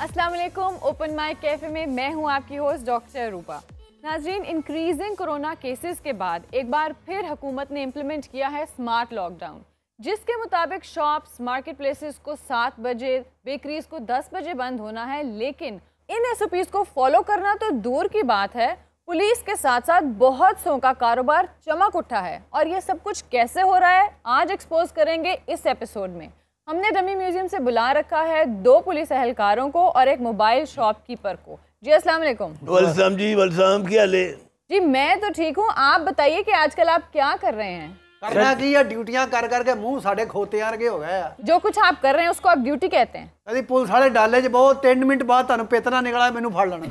अस्सलाम वालेकुम। Open mic cafe में मैं हूं आपकी होस्ट डॉक्टर रूपा। नाजरीन, इंक्रीजिंग कोरोना केसेस के बाद एक बार फिर हुकूमत ने इम्प्लीमेंट किया है स्मार्ट लॉकडाउन, जिसके मुताबिक शॉप्स, मार्केट प्लेसेस को 7 बजे, बेकरीज को 10 बजे बंद होना है। लेकिन इन SOPs को फॉलो करना तो दूर की बात है, पुलिस के साथ साथ बहुत सौ का कारोबार चमक उठा है। और ये सब कुछ कैसे हो रहा है आज एक्सपोज करेंगे इस एपिसोड में। हमने डमी म्यूजियम से बुला रखा है 2 पुलिस एहलकारों को और एक मोबाइल शॉपकीपर को। जी अस्सलाम वालेकुम। वलसम जी, वलसम, क्या हाल है? जी मैं तो ठीक हूँ, आप बताइए कि आजकल आप क्या कर रहे हैं? करना की है, ड्यूटियां कर करके मुंह साढ़े खोते वर्गे हो गए। जो कुछ आप कर रहे हैं उसको आप ड्यूटी कहते हैं? कभी पुलिस वाले डाले च बहुत 3 मिनट बाद तुहानू पेतना निकला मैनू फड़ लेना।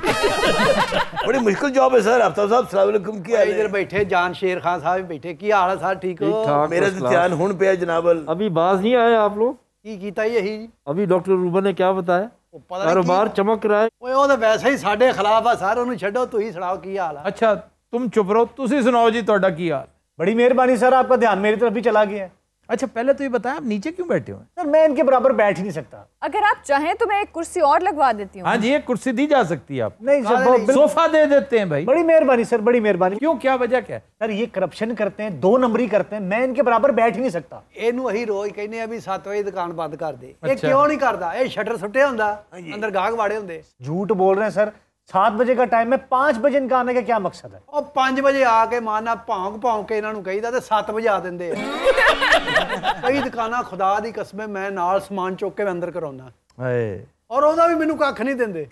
बड़ी मुश्किल जॉब है सर। आफ्ताब साहब अस्सलाम वालेकुम, क्या हाल इधर है? बैठे जान शेर खान साहब बैठे, की हाल है सर? ठीक हो? मेरा तो ध्यान हुन पे है जनाबल। अभी बाज नहीं आए आप लोग? की कीता यही अभी डॉक्टर रूबा ने क्या बताया? पता कारोबार चमक रहा है। ओए ਉਹ ਤਾਂ ਵੈਸੇ ਹੀ ਸਾਡੇ ਖਿਲਾਫ ਆ ਸਰ, ਉਹਨੂੰ ਛੱਡੋ, ਤੁਸੀਂ ਸੁਣਾਓ ਕੀ ਹਾਲ ਆ? अच्छा तुम चुप रहो, तुसी सुनाओ जी ਤੁਹਾਡਾ ਕੀ हाल? बड़ी मेहरबानी सर, आपका ध्यान मेरी तरफ भी चला गया है। अच्छा पहले तो ये बताएं आप नीचे क्यों बैठे हो? सर मैं इनके बराबर बैठ ही नहीं सकता। अगर आप चाहें तो मैं एक कुर्सी और लगवा देती हूँ। हाँ जी, एक कुर्सी दी जा सकती है। आप नहीं सर, सोफा दे देते हैं भाई। बड़ी मेहरबानी सर, बड़ी मेहरबानी। क्यों, क्या वजह क्या है? सर ये करप्शन करते हैं, 2 नंबरी करते हैं, मैं इनके बराबर बैठ ही नहीं सकता। ਇਹਨੂੰ ਅਸੀਂ ਰੋਜ਼ ਕਹਿੰਦੇ ਆ ਵੀ 7 ਵਜੇ ਦੁਕਾਨ ਬੰਦ ਕਰ ਦੇ। ਇਹ ਅੱਛਾ। ਕਿਉਂ ਨਹੀਂ ਕਰਦਾ? ਇਹ ਸ਼ਟਰ ਸੁੱਟਿਆ ਹੁੰਦਾ, ਅੰਦਰ ਗਾਹਕ ਵਾੜੇ ਹੁੰਦੇ। झूठ बोल रहे हैं सर, 7 बजे का टाइम है, 5 बजे इनका आने का क्या मकसद है? ਉਹ 5 ਵਜੇ ਆ ਕੇ ਮਾਨਾ ਭੌਂਕ ਭੌਂਕ ਕੇ ਇਹਨਾਂ ਨੂੰ ਕਹੀਦਾ ਤੇ 7 ਵਜੇ ਆ ਦਿੰਦੇ ਆ। ਕਈ ਦੁਕਾਨਾਂ ਖੁਦਾ ਦੀ ਕਸਮ ਮੈਂ ਨਾਲ ਸਮਾਨ ਚੁੱਕ ਕੇ ਅੰਦਰ ਕਰਾਉਣਾ और ਉਹਦਾ ਵੀ ਮੈਨੂੰ ਕੱਖ ਨਹੀਂ ਦਿੰਦੇ।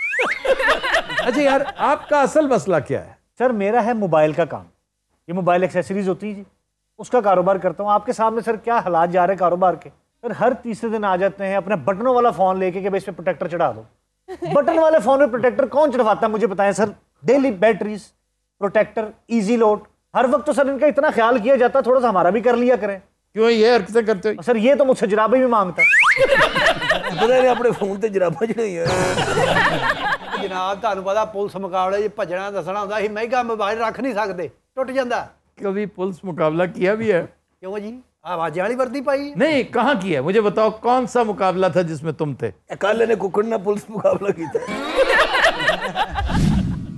अच्छा यार, आपका असल मसला क्या है? सर मेरा है मोबाइल का काम, ये मोबाइल एक्सेसरीज होती है जी, उसका कारोबार करता हूँ। आपके सामने सर क्या हालात जा रहे हैं कारोबार के। सर हर तीसरे दिन आ जाते हैं अपने बटनों वाला फोन लेके कि भाई इस पे प्रोटेक्टर चढ़ा दो। बटन वाले फोन में प्रोटेक्टर कौन चढ़वाता है मुझे बताएं sir? Daily batteries, protector, easy load, हर वक्त तो सर इनका इतना ख्याल किया जाता, थोड़ा सा हमारा भी कर लिया करें। क्यों ये हरकतें करते हो? सर ये तो मुझसे जराबे भी मांगता है। पता नहीं अपने फोन ते जराबा चढ़ाई है। ਜਨਾਬ ਤੁਹਾਨੂੰ ਪਤਾ ਪੁਲਿਸ ਮੁਕਾਬਲੇ 'ਚ ਭੱਜਣਾ ਦੱਸਣਾ ਹੁੰਦਾ ਸੀ, ਮਹਿੰਗਾ ਮੋਬਾਈਲ ਰੱਖ ਨਹੀਂ ਸਕਦੇ, ਟੁੱਟ ਜਾਂਦਾ। कभी पुलिस मुकाबला किया भी है? ਕਿਉਂ ਜੀ? ਆਵਾਜ਼ਾਂ ਵਾਲੀ ਵਰਦੀ ਪਾਈ? नहीं, कहाँ किया है? मुझे बताओ कौन सा मुकाबला था जिसमें तुम थे? कल ने कुकड़ ने पुलिस मुकाबला किया।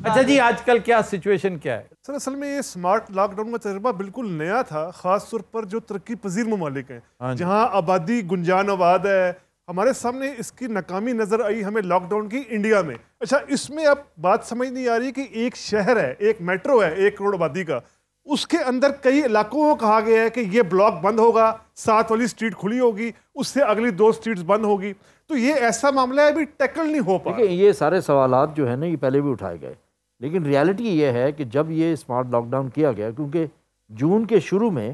अच्छा जी, आजकल क्या सिचुएशन क्या है? सर असल में ये स्मार्ट लॉकडाउन का तजर्बा बिल्कुल नया था, खास तौर पर जो तरक्की पजीर ममालिक हैं, जहां आबादी गुंजान आबाद है। हमारे सामने इसकी नाकामी नजर आई हमें लॉकडाउन की इंडिया में। अच्छा, इसमें अब बात समझ नहीं आ रही कि एक शहर है, एक मेट्रो है 1 करोड़ आबादी का, उसके अंदर कई इलाकों को कहा गया है कि ये ब्लॉक बंद होगा, 7 वाली स्ट्रीट खुली होगी, उससे अगली 2 स्ट्रीट्स बंद होगी। तो ये ऐसा मामला है अभी टैकल नहीं हो पा। देखिए ये सारे सवालात जो है ना ये पहले भी उठाए गए, लेकिन रियलिटी ये है कि जब ये स्मार्ट लॉकडाउन किया गया, क्योंकि जून के शुरू में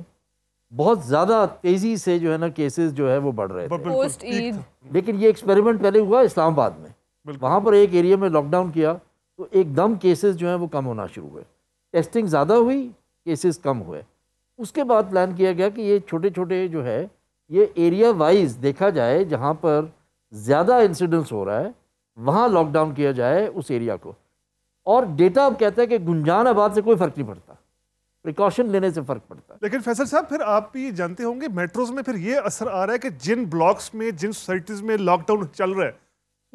बहुत ज़्यादा तेज़ी से जो है ना केसेस जो है वो बढ़ रहे थे पोस्ट ईद। लेकिन ये एक्सपेरिमेंट पहले हुआ इस्लामाबाद में, वहाँ पर एक एरिया में लॉकडाउन किया तो एकदम केसेस जो हैं वो कम होना शुरू हुए, टेस्टिंग ज़्यादा हुई, केसेस कम हुए। उसके बाद प्लान किया गया कि ये छोटे छोटे जो है ये एरिया वाइज देखा जाए, जहाँ पर ज़्यादा इंसिडेंस हो रहा है वहाँ लॉकडाउन किया जाए उस एरिया को। और डेटा अब कहता है कि गुंजान आबाद से कोई फ़र्क नहीं पड़ता, प्रिकॉशन लेने से फ़र्क पड़ता है। लेकिन फैसल साहब फिर आप भी जानते होंगे मेट्रोज में फिर ये असर आ रहा है कि जिन ब्लॉक्स में, जिन सोसाइटीज़ में लॉकडाउन चल रहा है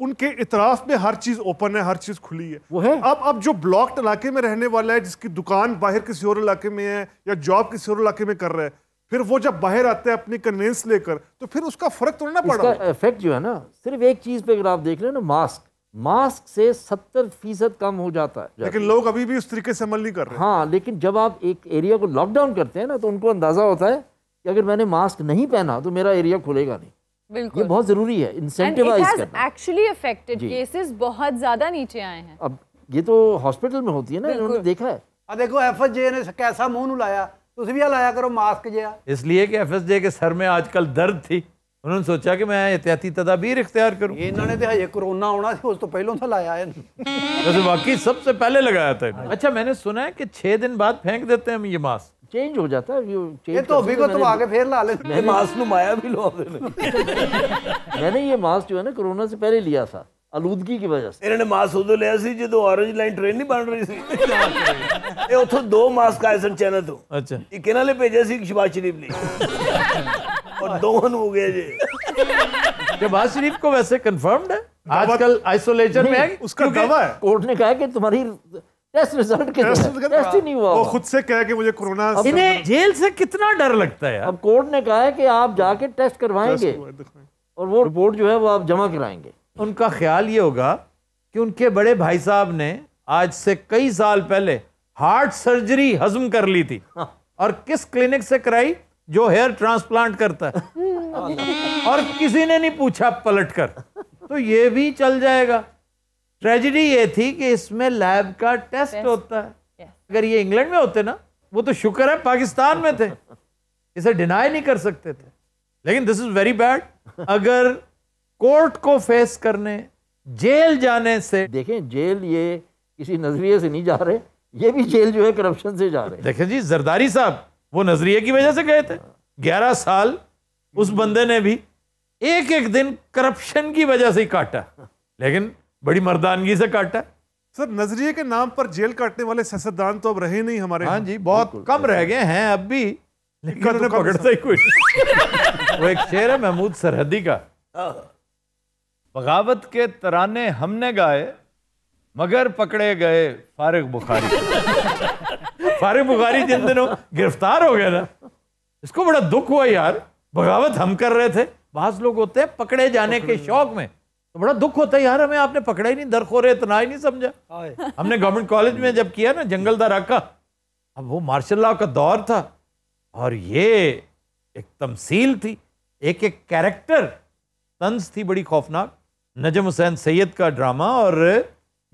उनके इतराफ में हर चीज़ ओपन है, हर चीज़ खुली है। वो है अब जो ब्लॉक्ड इलाके में रहने वाला है, जिसकी दुकान बाहर किसी और इलाके में है या जॉब किसी और इलाके में कर रहा है, फिर वो जब बाहर आता है अपनी कन्वेंस लेकर तो फिर उसका फ़र्क तो ना पड़ा। इसका इफेक्ट जो है ना, सिर्फ एक चीज़ पे अगर आप देख लें ना, मास्क से 70% कम हो जाता है। लेकिन लोग अभी भी उस तरीके से अमल नहीं कर रहे। हाँ, लेकिन जब आप एक एरिया को लॉकडाउन करते हैं ना तो उनको अंदाज़ा होता है कि अगर मैंने मास्क नहीं पहना तो मेरा एरिया खुलेगा नहीं। बिल्कुल, ये बहुत ज़रूरी है इंसेंटिवाइज करना। एक्चुअली अफेक्टेड, केसेस बहुत ज़्यादा नीचे आए हैं। अब ये तो हॉस्पिटल में होती है ना, इन्होंने देखा है। ਆ ਦੇਖੋ FSJ ਨੇ कैसा ਮੂੰਹ ਨੂੰ ਲਾਇਆ, ਤੁਸੀਂ ਵੀ ਆ ਲਾਇਆ ਕਰੋ ਮਾਸਕ ਜਿਹਾ। इसलिए कि FSJ के सर में आजकल दर्द थी, उन्होंने सोचा कि मैं एहतियाती तदाबीर इख्तियार करूं। ਇਹਨਾਂ ਨੇ ਤੇ ਹਜੇ कोरोना आना ਸੀ, ਉਸ ਤੋਂ ਪਹਿਲਾਂ ਤਾਂ ਲਾਇਆ ਇਹਨੂੰ। वैसे वाकई सबसे पहले लगाया था इन्होंने। अच्छा, मैंने सुना है कि 6 दिन बाद फेंक देते हैं हम ये मास्क। चेंज हो जाता है ये धोबी को तो आके फिर ला ले। मास्क नु माया भी लो। मैंने ये मास्क जो है ना कोरोना से पहले लिया था, आलूदगी की वजह से। इन्होंने मास्क उदो लिया सी जो ऑरेंज लाइन ट्रेन नहीं बन रही सी। ये उथों 2 मास्क आए सन चाइना तो। अच्छा, एक इन्हां ने भेजे सी शहबाज शरीफ ने और 2 हो गए जी। शहबाज शरीफ को वैसे कंफर्म्ड है? आजकल आइसोलेशन में है उसका दावा है। कोर्ट ने कहा कि तुम्हारी टेस्ट रिजल्ट के टेस्ट ही नहीं हुआ वो होगा। खुद से कहा कि मुझे कोरोना। इन्हें जेल से कितना डर लगता है यार। अब कोर्ट ने कहा है कि आप जाके टेस्ट करवाएंगे और वो रिपोर्ट जो है वो आप जमा कराएंगे। उनका ख्याल ये होगा कि उनके बड़े भाई साहब ने आज से कई साल पहले हार्ट सर्जरी हजम कर ली थी और किस क्लिनिक से कराई, जो हेयर ट्रांसप्लांट करता है और किसी ने नहीं पूछा पलट कर, तो ये भी चल जाएगा। ट्रेजेडी ये थी कि इसमें लैब का टेस्ट होता है। अगर ये इंग्लैंड में होते ना, वो तो शुक्र है पाकिस्तान में थे, इसे डिनाई नहीं कर सकते थे। लेकिन दिस इज वेरी बैड। अगर कोर्ट को फेस करने, जेल जाने से, देखें जेल ये किसी नजरिए से नहीं जा रहे, ये भी जेल जो है करप्शन से जा रहे। देखें जी, जरदारी साहब वो नजरिए की वजह से गए थे। 11 साल उस बंदे ने भी एक एक दिन करप्शन की वजह से ही काटा, लेकिन बड़ी मर्दानगी से काटा। सर, नजरिए के नाम पर जेल काटने वाले सियासतदान तो अब रहे नहीं हमारे। हाँ जी, बहुत कम रह गए हैं अब भी, लेकिन उन्हें पकड़ता ही कोई नहीं। वो एक शेर है महमूद सरहदी का, बगावत के तराने हमने गाए मगर पकड़े गए फारिग बुखारी। फारिग बुखारी जिन दिनों गिरफ्तार हो गया ना, इसको बड़ा दुख हुआ यार। बगावत हम कर रहे थे। बाज लोग होते हैं पकड़े जाने के शौक में, तो बड़ा दुख होता है यार, हमें आपने पकड़ा ही नहीं, दरखोरे इतना ही नहीं समझा। हमने गवर्नमेंट कॉलेज में जब किया ना जंगल दा राका, अब वो मार्शल लॉ का दौर था और ये एक तमसील थी, एक एक कैरेक्टर तंज थी बड़ी खौफनाक। नजम हुसैन सैयद का ड्रामा और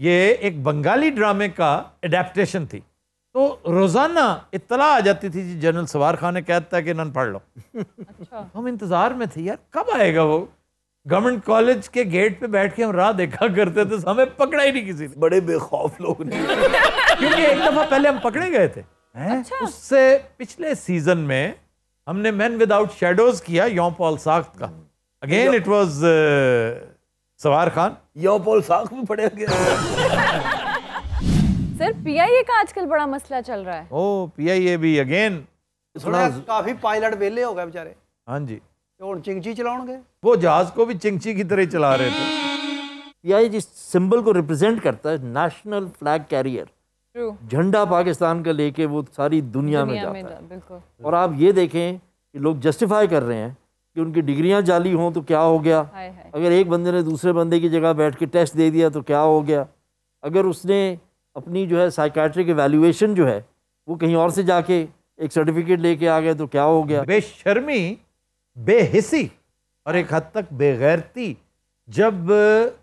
ये एक बंगाली ड्रामे का एडेप्टेशन थी। तो रोजाना इत्तला आ जाती थी जी, जनरल सवार खान ने कहता है कि नन पढ़ लो। अच्छा। हम इंतजार में थे यार कब आएगा वो। गवर्नमेंट कॉलेज के गेट पे बैठ के हम राह देखा करते थे, हमें पकड़ा ही नहीं किसी ने। बड़े बेखौफ लोग ने। क्योंकि एक दफा पहले हम पकड़े गए थे। अच्छा। उससे पिछले सीजन में हमने मैन विदाउट शेडोज किया, यौं पॉल साख्त का। अगेन इट वाज सवार खान। यौं पॉल साख्त भी पढ़ा गया। सर, पीआईए का आजकल बड़ा मसला चल रहा है। ओ पीआईए भी अगेन काफी पायलट वेले हो गए बेचारे। हाँ जी, तो चिंची चलाओगे, वो जहाज को भी चिंची की तरह चला रहे थे। पीआईए जिस सिंबल को रिप्रेजेंट करता है, नेशनल फ्लैग कैरियर, झंडा पाकिस्तान का लेके वो सारी दुनिया में जाता है। बिल्कुल। और आप ये देखें कि लोग जस्टिफाई कर रहे हैं कि उनकी डिग्रियां जाली हों तो क्या हो गया, अगर एक बंदे ने दूसरे बंदे की जगह बैठ के टेस्ट दे दिया तो क्या हो गया, अगर उसने अपनी जो है साइकाट्रिक एवैल्यूएशन जो है वो कहीं और से जाके एक सर्टिफिकेट लेके आ गए तो क्या हो गया। बेशर्मी, बेहिसी और एक हद तक बेगैरती जब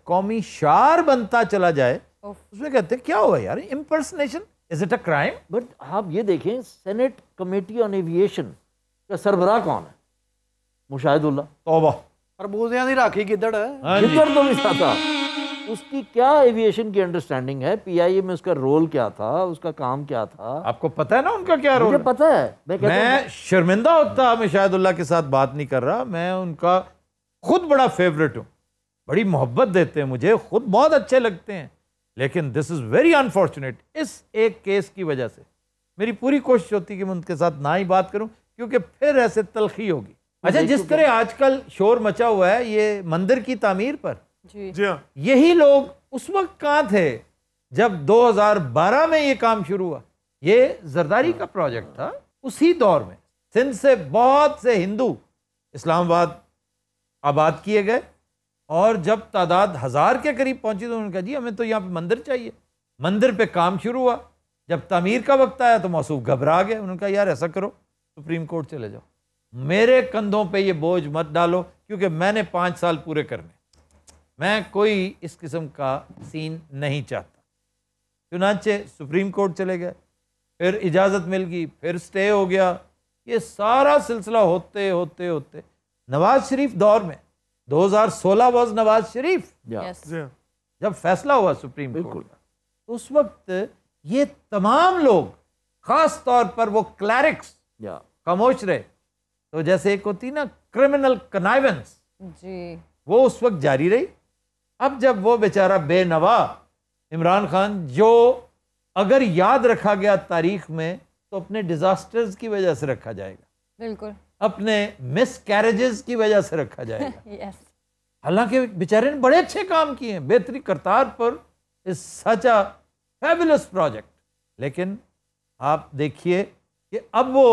कौमी शार बनता चला जाए, उसमें कहते हैं क्या हुआ यार, impersonation, is it a crime? But आप ये देखें, सेनेट कमेटी ऑन एविएशन का सरबराह कौन है? मुशाहिदुल्लाह। तौबा। खरबूजियां दी राखी गिद्दड़ है। गिद्दड़ तो नहीं खाता। उसकी क्या एविएशन की अंडरस्टैंडिंग है? पीआईए में उसका रोल क्या था, उसका काम क्या था? आपको पता है ना उनका क्या रोल? मुझे पता है। मैं शर्मिंदा होता मैं शाहिदुल्लाह के साथ बात नहीं कर रहा। मैं उनका खुद बड़ा फेवरेट हूँ, बड़ी मोहब्बत देते हैं मुझे, खुद बहुत अच्छे लगते हैं। लेकिन दिस इज वेरी अनफॉर्चुनेट, इस एक केस की वजह से मेरी पूरी कोशिश होती कि मैं उनके साथ ना ही बात करूं, क्योंकि फिर ऐसे तलखी होगी। अच्छा, जिस तरह आजकल शोर मचा हुआ है ये मंदिर की तामीर पर, जी हाँ, यही लोग उस वक्त कहाँ थे जब 2012 में ये काम शुरू हुआ? ये जरदारी का प्रोजेक्ट था। उसी दौर में सिंध से बहुत से हिंदू इस्लामाबाद आबाद किए गए और जब तादाद 1000 के करीब पहुंची तो उन्होंने कहा जी हमें तो यहाँ पे मंदिर चाहिए। मंदिर पे काम शुरू हुआ। जब तामीर का वक्त आया तो मौसूफ घबरा गए। उन्होंने कहा यार ऐसा करो, सुप्रीम कोर्ट चले जाओ, मेरे कंधों पे ये बोझ मत डालो, क्योंकि मैंने 5 साल पूरे करने, मैं कोई इस किस्म का सीन नहीं चाहता। चुनांचे सुप्रीम कोर्ट चले गए, फिर इजाज़त मिल गई, फिर स्टे हो गया। ये सारा सिलसिला होते होते होते नवाज शरीफ दौर में 2016 वाज नवाज शरीफ जब फैसला हुआ सुप्रीम कोर्ट का, उस वक्त ये तमाम लोग, खास तौर पर वो क्लैरिक्स खामोश रहे। तो जैसे एक होती ना क्रिमिनल कनाइवेंस जी, वो उस वक्त जारी रही। अब जब वो बेचारा बेनवा इमरान खान, जो अगर याद रखा गया तारीख में तो अपने डिजास्टर्स की वजह से रखा जाएगा, बिल्कुल, अपने मिस कैरेजेस की वजह से रखा जाएगा। yes. हालांकि बेचारे ने बड़े अच्छे काम किए हैं, बेहतरी। Kartarpur is such a fabulous project, लेकिन आप देखिए कि अब वो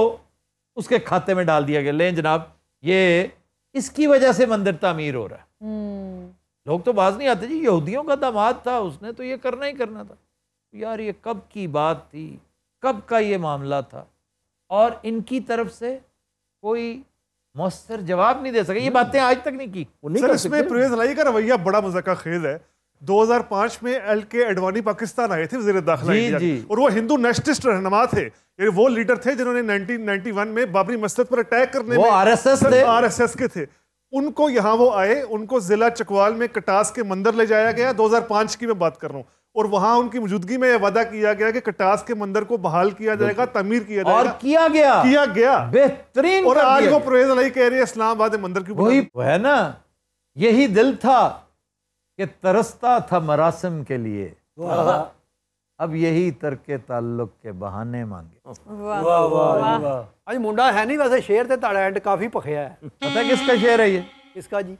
उसके खाते में डाल दिया गया, लें जनाब ये इसकी वजह से मंदिर तामीर हो रहा है। लोग तो बाज नहीं आते जी, यहूदियों का दामाद था, उसने तो ये करना ही करना था। यार ये कब की बात थी, कब का ये मामला था, और इनकी तरफ से कोई मौसर जवाब नहीं दे सके। ये बातें आज तक नहीं की। सर इसमें परवेज इलाही का रवैया बड़ा मज़ाक़ खेज है। 2005 में एल.के. अडवाणी पाकिस्तान आए थे वज़ीर दाखिला इंडिया के, और वो हिंदू नेशनलिस्ट रहनुमा थे। ये वो लीडर थे जिन्होंने 1991 में बाबरी मस्जिद पर अटैक करने में आरएसएस के थे। उनको यहाँ वो आए, उनको जिला चकवाल में कटास के मंदिर ले जाया गया। 2005 की मैं बात कर रहा हूँ, और वहां उनकी मौजूदगी में यह वादा किया गया कि कटास के मंदिर को बहाल किया जाएगा, तमीर किया जाएगा, और किया गया बेहतरीन। और आज वो परवेज इलाही कह रही है इस्लामाबाद मंदिर की वही है ना, यही दिल था कि तरसता था मरासिम के लिए, अब यही तरके ताल्लुक के बहाने मांगे। आज मुंडा है नहीं, वैसे शेर ते ताड़ा एंड काफी पखिया है। पता है किसका शेर है ये? किसका जी?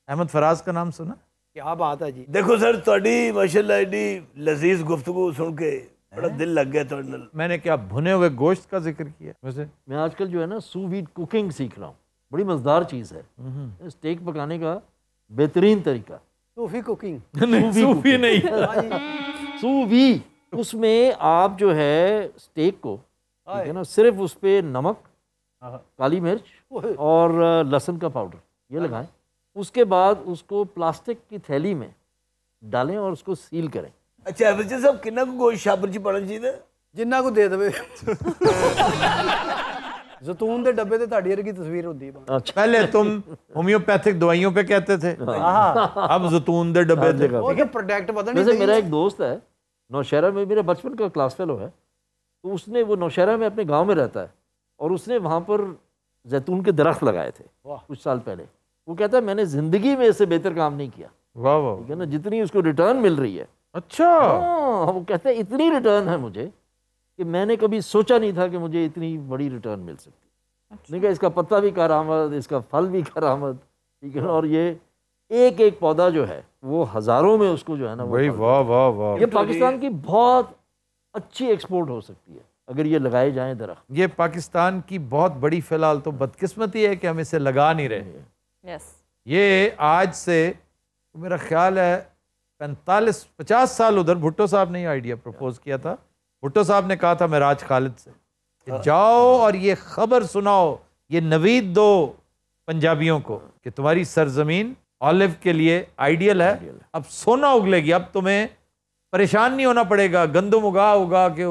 अहमद फराज का नाम सुना? क्या बात है जी। देखो सर, थोड़ी माशाल्लाह एडी लजीज गुफ्तगू सुन के बड़ा दिल लग गया थोड़े नाल। मैंने क्या भुने हुए गोश्त का जिक्र किया? वैसे मैं आजकल जो है ना सू वीट कुकिंग सीख रहा हूँ, बड़ी मजेदार चीज़ है। स्टेक पकाने का बेहतरीन तरीका। सूफी कुकिंग? सूफी नहीं, सू वी। उसमें आप जो है स्टेक को, ठीक है ना, सिर्फ उस पर नमक, काली मिर्च और लहसुन का पाउडर ये लगाएं। उसके बाद उसको प्लास्टिक की थैली में डालें और उसको सील करें। अच्छा एवरेज साहब कितना को गोश्त छापर च पाना चाहिए? जिन्ना को दे देवे। जैतून के डब्बे ते ताड़ी वर्गी तस्वीर होती है। अच्छा, पहले तुम होम्योपैथिक दवाइयों पे कहते थे, अब जैतून के डब्बे थे। वो प्रोडक्ट बदल नहीं। वैसे मेरा एक दोस्त है नौशहरा में, मेरा बचपन का क्लास फेलो है, तो उसने, वो नौशहरा में अपने गांव में रहता है, और उसने वहाँ पर जैतून के दरख्त लगाए थे कुछ साल पहले। वो कहता है मैंने जिंदगी में इससे बेहतर काम नहीं किया। वाह वाह, ठीक है ना, जितनी उसको रिटर्न मिल रही है। अच्छा। हाँ, वो कहते हैं इतनी रिटर्न है मुझे कि मैंने कभी सोचा नहीं था कि मुझे इतनी बड़ी रिटर्न मिल सकती। अच्छा। नहीं, इसका पत्ता भी करामद, इसका फल भी करामद, ठीक है ना, और ये एक एक पौधा जो है वो हजारों में उसको जो है ना, भाई वाह वाह वाह, ये पाकिस्तान की बहुत अच्छी एक्सपोर्ट हो सकती है अगर ये लगाए जाएं दरख्त। ये पाकिस्तान की बहुत बड़ी फिलहाल तो बदकिस्मती है कि हम इसे लगा नहीं रहे। ये आज से मेरा ख्याल है 45-50 साल उधर भुट्टो साहब ने आइडिया प्रपोज किया था। भुट्टो साहब ने कहा था मेराज खालिद से कि जाओ और ये खबर सुनाओ, ये नवीद दो पंजाबियों को कि तुम्हारी सरजमीन ऑलिव के लिए आइडियल है, अब सोना उगलेगी, अब तुम्हें परेशान नहीं होना पड़ेगा, गंदम उगा के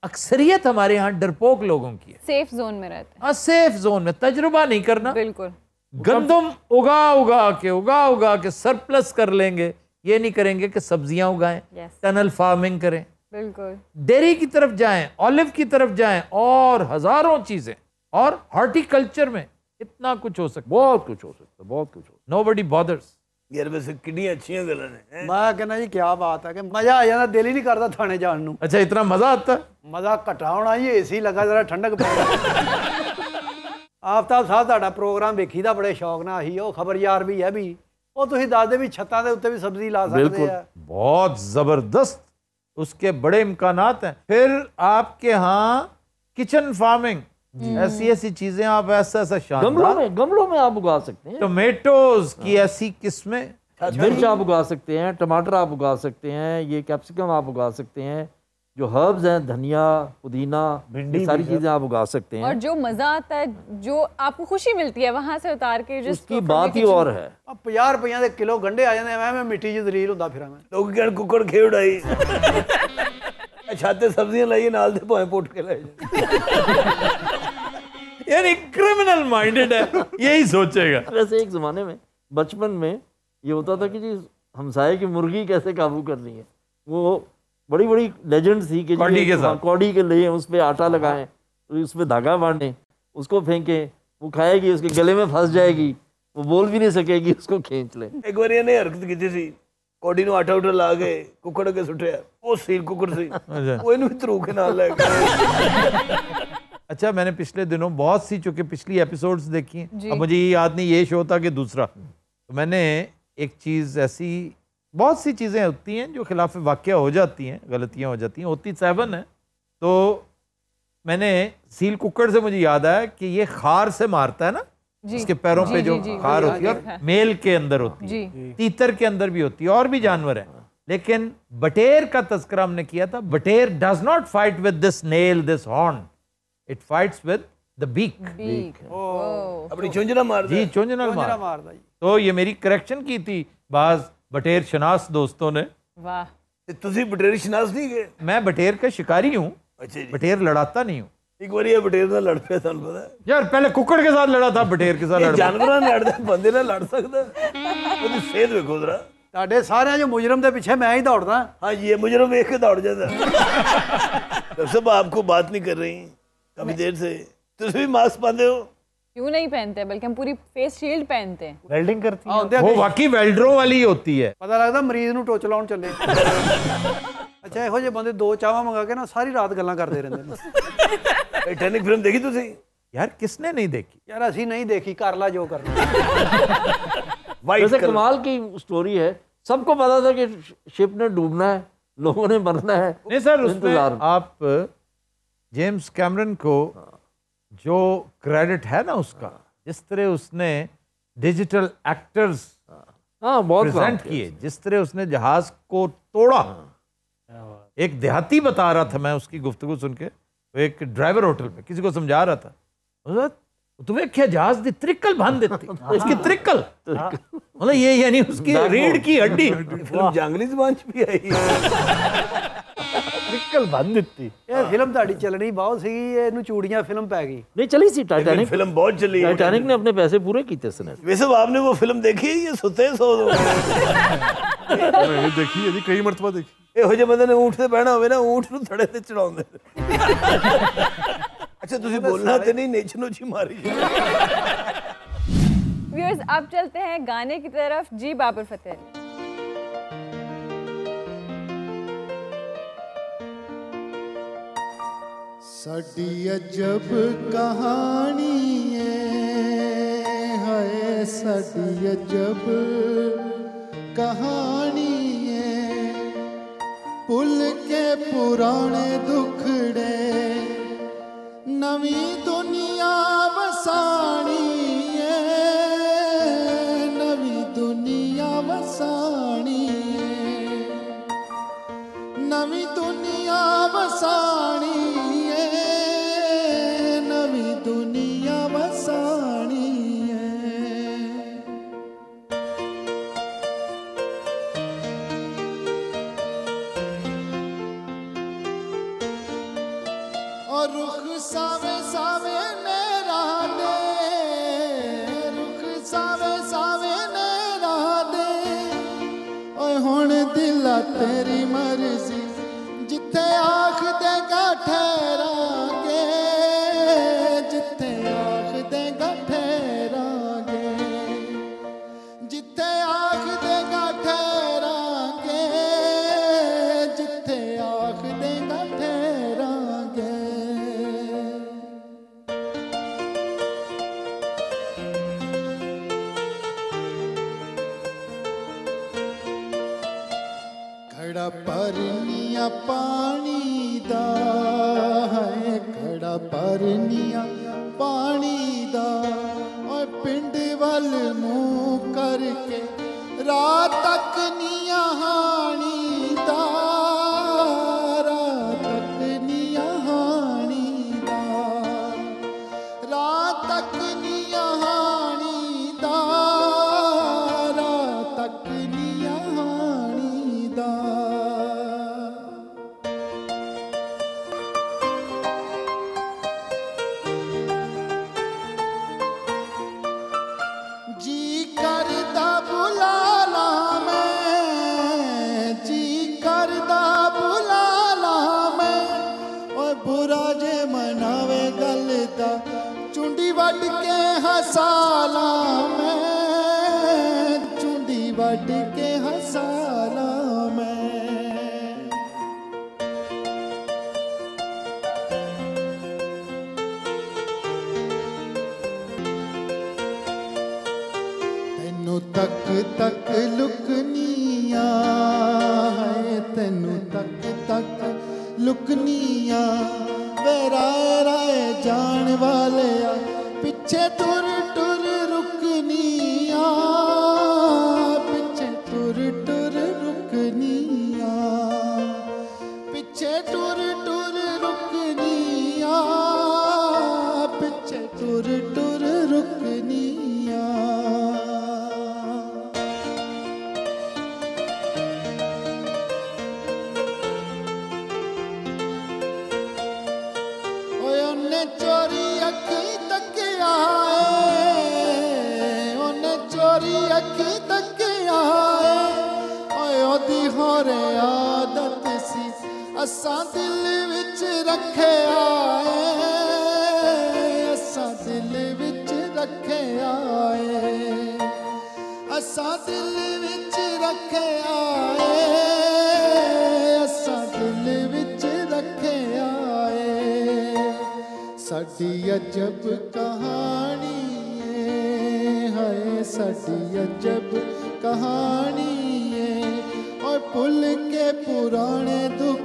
अक्सरियत हमारे यहाँ डरपोक लोगों की है, सेफ जोन में रहते हैं। हाँ, सेफ जोन में, तजुर्बा नहीं करना। बिल्कुल। गंदम उगा के सरप्लस कर लेंगे, ये नहीं करेंगे कि सब्जियां उगाएं, टनल फार्मिंग करें, बिल्कुल डेयरी की तरफ जाएं, ऑलिव की तरफ जाएं, और हजारों चीजें, और हॉर्टिकल्चर में इतना कुछ हो सकता, बहुत कुछ हो सकता, बहुत कुछ हो। Nobody bothers. यार वैसे कितनी अच्छी गल्लां ने। मैं कहना जी क्या बात है कि मजा आ जाता, दिल ही नहीं करता थाने जान नूं। अच्छा, इतना मजा आता? मजा घटा होना जी, एसी लगा जरा ठंडक पै। आफ्ताब साहब ਤੁਹਾਡਾ ਪ੍ਰੋਗਰਾਮ ਵੇਖੀਦਾ ਬੜੇ ਸ਼ੌਕ ਨਾਲ ਹੀ, ਉਹ ਖਬਰਯਾਰ ਵੀ ਹੈ ਵੀ, ਉਹ ਤੁਸੀਂ ਦੱਸਦੇ ਵੀ ਛੱਤਾਂ ਦੇ ਉੱਤੇ ਵੀ ਸਬਜ਼ੀ ਲਾ ਸਕਦੇ ਆ। बहुत जबरदस्त, उसके बड़े इम्कानात हैं। फिर आपके यहाँ किचन फार्मिंग, ऐसी चीजें आप ऐसा शानदार गमलों में आप उगा सकते हैं। टोमेटोज की ऐसी किस्में, मिर्च आप उगा सकते हैं, टमाटर आप उगा सकते हैं, ये कैप्सिकम आप उगा सकते हैं, जो हर्ब्स हैं, धनिया, पुदीना, भिंडी, सारी चीजें आप उगा सकते हैं। और जो मजा आता है, जो आपको खुशी मिलती है वहां से उतार के, उसकी बात ही और है। 50 रुपए ਦੇ किलो गंढे आ जाते, मैं मिट्टी 'ਚ दलील ਹੁੰਦਾ फिरा मैं। लोग कहण कुकड़ खे उड़ाई, छाते सब्जियां लाइए नाल दे भावे पुट के ले यानी क्रिमिनल माइंडेड है, यही सोचेगा। वैसे एक जमाने में बचपन में ये होता था कि जी हमसाये की मुर्गी कैसे काबू करनी है, वो बड़ी बड़ी लेजेंड थी कि कौड़ी के साथ, कौड़ी के लिए उस पर आटा लगाएं, उस पर धागा बांधें, उसको फेंकें, वो खाएगी, उसके गले में फंस जाएगी, वो बोल भी नहीं सकेगी, उसको खींच ले। एक बार ਇਹਨੇ ਹਰਕਤ ਕੀਤੀ ਸੀ, ਕੋਡੀ ਨੂੰ ਆਟਾ ਉਟਾ ਲਾ ਕੇ ਕੁੱਕੜ ਕੇ ਸੁੱਟਿਆ, ਉਹ ਸੀਲ ਕੁੱਕੜ ਸੀ, ਉਹ ਇਹਨੂੰ ਵੀ ਧਰੂ ਕੇ ਨਾਲ ਲੈ ਗਏ। अच्छा, मैंने पिछले दिनों बहुत सी चूंकि पिछली एपिसोड्स देखी हैं, अब मुझे ये याद नहीं ये शो था कि दूसरा, तो तो मैंने एक चीज़ ऐसी, बहुत सी चीज़ें होती हैं जो खिलाफ वाक़या हो जाती हैं, गलतियाँ हो जाती हैं, होती 7 है। तो मैंने सील कुक्कड़ से मुझे याद आया कि ये खार से मारता है ना, इसके पैरों पे जो खार होती है, और मेल के अंदर होती है, तीतर के अंदर भी होती है, और भी जानवर हैं। लेकिन बटेर का तस्करा हमने किया था। बटेर does not fight with this nail, this horn, it fights with the beak. अपनी चुंझना मार जी, चुंझना मार। तो ये मेरी करेक्शन की थी बाज बटेर शनास दोस्तों ने। वाह, तुसी बटेर शनास नहीं गए? मैं बटेर का शिकारी हूँ, अच्छा जी। बटेर लड़ाता नहीं हूँ। एक बार ये बटेर ना लड़ पे थानू पता है यार, पहले कुक्कड़ के साथ लड़ा था, बटेर के साथ लड़ा। जानवर ना लड़दा, बंदे ना लड़ सकदा। ਉਹਦੀ सेहत ਵੇਖੋ जरा। ਤੁਹਾਡੇ ਸਾਰਿਆਂ ਜੋ ਮੁਜਰਮ ਦੇ ਪਿੱਛੇ ਮੈਂ ਹੀ ਦੌੜਦਾ। हाँ, ये मुजरम देख के दौड़ जाता। डॉक्टर साहब आपको बात नहीं कर रही काफी देर से। तुम भी मास्क पहनते हो? क्यों नहीं पहनते, बल्कि हम पूरी फेस शील्ड पहनते हैं। वेल्डिंग करती है वो वाकई वेल्डरों वाली होती है। ਪਤਾ ਲੱਗਦਾ ਮਰੀਜ਼ ਨੂੰ ਟੋਚ ਲਾਉਣ ਚੱਲੇ। ਅੱਛਾ, ਇਹੋ ਜਿਹੇ ਬੰਦੇ 2 ਚਾਹਾਂ ਮੰਗਾ ਕੇ ਨਾ ਸਾਰੀ ਰਾਤ ਗੱਲਾਂ ਕਰਦੇ ਰਹਿੰਦੇ ਨੇ। टाइटैनिक फिल्म देखी तुसी? यार किसने नहीं देखी? यार ਅਸੀਂ नहीं देखी, कर ला जो करना। वैसे कमाल की स्टोरी है, सबको पता था कि शिप ने डूबना है, लोगों ने मरना है। नहीं सर, उसमें आप जेम्स कैमरन को जो क्रेडिट है ना उसका, जिस तरह उसने डिजिटल एक्टर्स बहुत प्रेजेंट किए, जिस तरह उसने जहाज को तोड़ा। एक देहाती बता रहा था, मैं उसकी गुफ्तगू सुन के, एक ड्राइवर होटल पे किसी को समझा रहा था, तुम्हें क्या जहाज दी त्रिकल बांध देती, उसकी त्रिकल, मतलब ये यानी उसकी रीढ़ की हड्डी। फिल्म जंगली ज़बान च भी आई है। त्रिकल बांध देती। ਇਹ ਫਿਲਮ ਤੁਹਾਡੀ ਚੱਲਣੀ ਬਹੁਤ ਸੀਗੀ, ਇਹਨੂੰ ਚੂੜੀਆਂ ਫਿਲਮ ਪੈ ਗਈ। नहीं चली सी टाइटैनिक, फिल्म बहुत चली है। टाइटैनिक ने अपने पैसे पूरे किए इसने। वैसे आपने वो फिल्म देखी है? ये सुते सो दो। नहीं देखी है जी, कई मरतबा देखी। ਇਹੋ ਜਿਹੇ ਬੰਦੇ ਨੇ ਊਂਠ ਤੇ ਬਹਿਣਾ ਹੋਵੇ ਨਾ, ਊਂਠ ਨੂੰ ਥੜੇ ਤੇ ਚੜਾਉਂਦੇ। अच्छा, तुझे बोलना तो नहीं, नेच नोची मारी। व्यूअर्स, अब चलते हैं गाने की तरफ। जी बाबर फतेह। साडी अजब कहानी है, हाय साडी अजब कहानी है, भुल के पुराने दुखड़े नवी दुनिया वसानी है, नवी दुनिया वसानी है, नवी दुनिया वसानी है, नवी दुनिया वसानी है। और रुख सावे सावे नेरा दे, रुख सावे सावे नेरा दे, ओए हुण दिला तेरी मर्जी, जिथे आख देगा ठहरांगे, जिथे आख देगा ठहरांगे, जिथे आख देगा ठहरांगे, जिथे आख देगा ठहरांगे। घड़ा भरनिया पानी दा है, घड़ा भरनिया पानी दा, और पिंड वल मुँह करके रात तक निया हानी दा, रात तक निया हानी दा, रात तक निया हानी दा, रात तक निया हानी दा। जी करदा बुला ला मैं, जी करदा बुला ला मैं, ओए बुरा जे मनावे गल दा, चुंडी वड के हसा ला मैं, चुंडी वड के हसा ला मैं। तैनू तेनू तक तक लुकनिया है, तेनू तक तक लुकनिया वे राय राय जान वाले पिछे टुर टुर रुकनिया, पिछे टुर टुर रुकनिया, पिछे टुर टुर रुकनिया, पिछे टुर टुर रुकनिया। ओने चोरी अखी तकिया है, ओने चोरी अखी तकिया है, ओदी होरे आदत सी असा दिल विच रखे आए, असा दिल विच रखे आए, असा दिल विच रखे आए, असा दिल विच रखे आए। साडी अजब कहानी है, साडी अजब कहानी है, और भुल के पुराने दुख